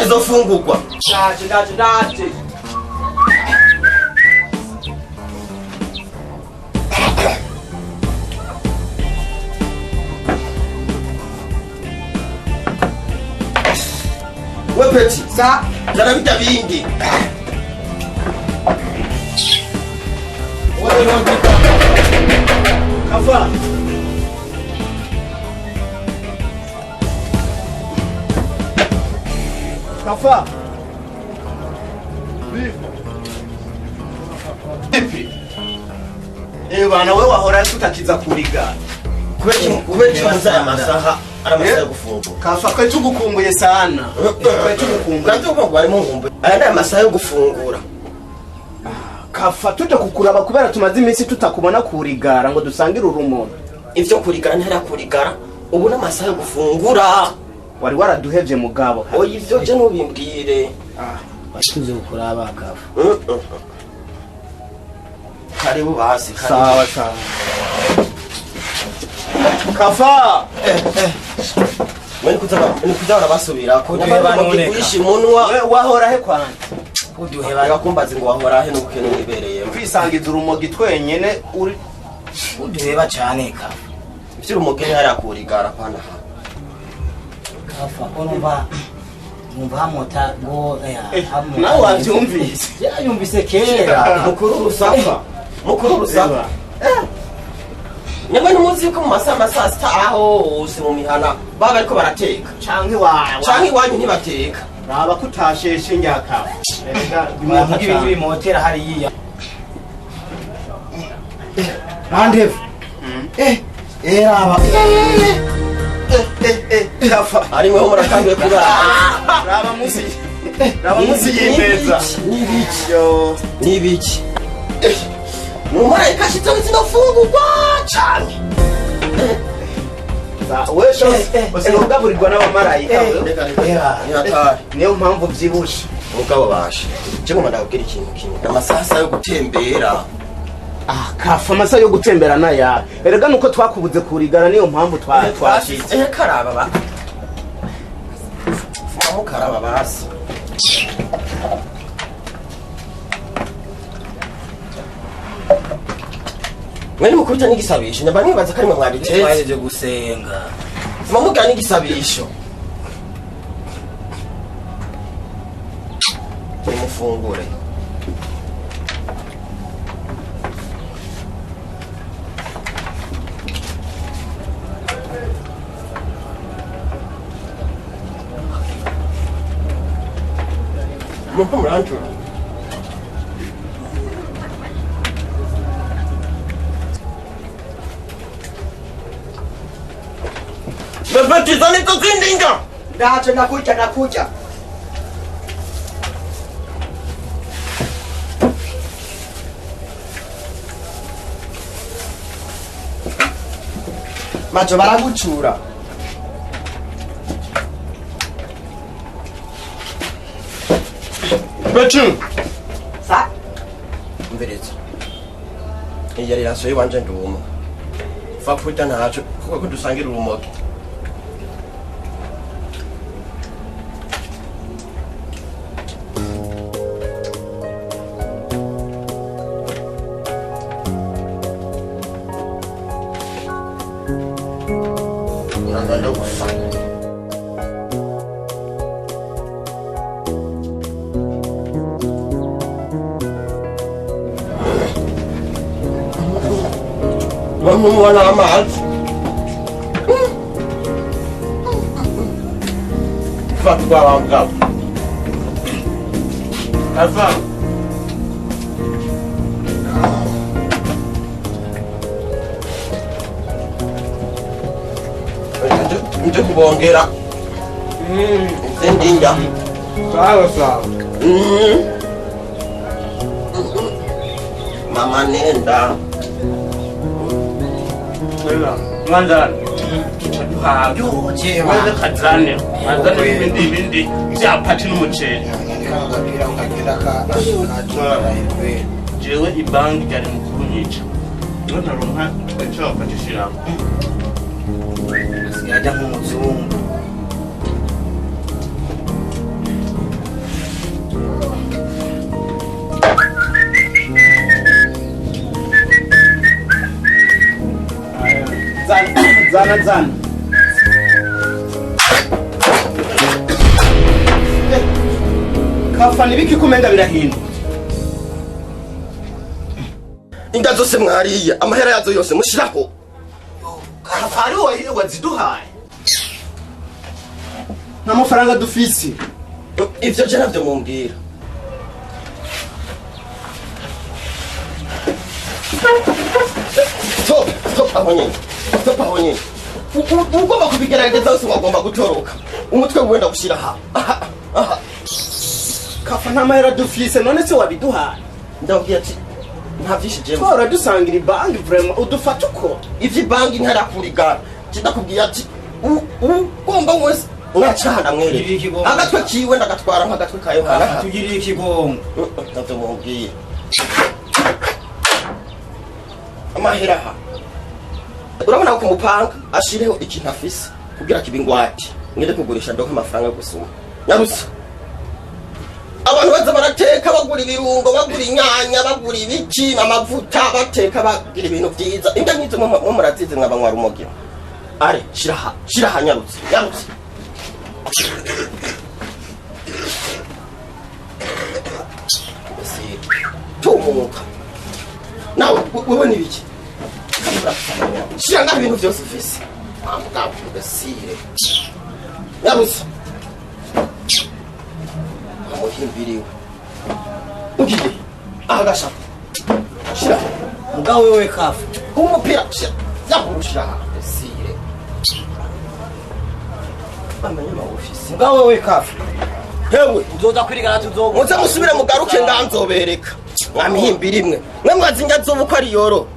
izofungurwa. Ndaje. We Peti. Sa. Zana vita vingi. Wewe ndio Kafa. Kafa. Vipi? Bana wewe wahora tutakiza kuriga. Kubeki ya masaha ara masaha yo gufungura. Kafa kwe tugukumbuye sana. Kwe tugukumbuye. Ndavuga ngo ari mu ngumbu. Aya ni amasaha yo gufungura. Kafa tuje kukuraba kubera tumaze iminsi tutakubona kurigara ngo dusangire urumono. Ivyo kurigara ntara kurigara. Ubu n'amasaha yo gufungura. Wari waraduhevye mugabo. Oya ivyo je nubimbwire. Batuze kukuraba Kafa. Karibu basi. Sawa. Kafa. Mweni kuzaba basubira ko kuishi munwa wahora he kwanza. Uduheba kumbaza ngo wahora he n'ubukene wibereye. Kwisangiza urumogi twenyene uri uduheba cyane Kafa. Ivyo umugeni hari akurigara pana. Kafa numva hamota ngo nawe wavyumvise. Yumvise kera. Mukuru rusaka. Nyamwe numuzi ko mu masaha sita aho use mu mihana baba ariko barateka. Canke wanyu ntibateka. Raba kutasheshe nyaka. Mugi ibintu bimotera hari yiya. Randev. Raba. Kafa. Ari mwe muratangiye kurara. Raba musi yimeza. Nibiki. Numara ikashitse zinofungurwa cyane. Wesho usigaburirwa n'abamarayika. Niyo mpamvu vyibushe. Mugabo bashe. Je ngoma ndakubwira ikintu kimwe. Amasasa yo gutembera. Kafa amasa yo gutembera naya. Erega nuko twakubuze kurigara niyo mpamvu twashitse. Karaba ba. Fumo karaba basi. Mwene mukuta n'igisabisho nyamba nibaza ko ari mwe mwabiteze. Twaje gusenga. Mumuga n'igisabisho. Mufungure. Mukomrantu. Tizani kuzindinga. Ndaje nakuja. Macho baragucura. Bechu. Sa. Mvereza. Iya riraso yiwanje nduma. Fa puta ntaco kuko dusangira urumogi. Wala amazi. Fatwa wamgao. Kafa. Nje kubongera. Sendinga. Sawa. Mama nenda. Mwanza tutaduha mwanza kadzane ibindi byapati n'umuceri jewe ibangi ryari mu kunyica niho naronka icyo bafatishiramo yajya nk'umuzungu zana kafa nibiki kumenga birahinda inda zose mwariye amahera yazo yose mushiraho kafa ari wowe waziduhaye nta mafaranga dufise ivyo je navyo mumbwira stop aho nyene ugomba kubigerageza wese wagomba gutoroka umutwe wenda gushira aha kafa nta mahera dufise none se wabiduhaye ndabwira ati nta vyinshi je twora dusangira ibanki vraiment udufata uko ivy'ibanki ntarakurigana ndakubwiye ati ugomba wese mwacana mwere agatwe kiwe ndagatwara nk'agatwe ka Yohana tugirire ikigongo ntavyo mubwiye amahera aha urabona ko umupanga ashireho ikintu afise kugira kibe ingwate ngende kugurisha ndonka amafaranga yo gusuma nyarusa abantu baza barateka bagura ibirungo bagura inyanya bagura ibiki amavuta bateka bagira ibintu vyiza inda nyizo mu murazize mwabanywa rumogi are shiraha nyarutse tumuka nawe wewe nibiki shira ngaho ibintu vyose ufise amugabo ugasire yarusa amuhimbiriwe ugiye ahagasha shira mugabo wewe kafa umupira shira yakushira ugasire amanya mawufise mugabo wewe kafa hewe uzoza kwirigana tuzogo muze musubire mugaruke nganzobereka mwamihimbira imwe mwe mwazinga zobuko ari yoro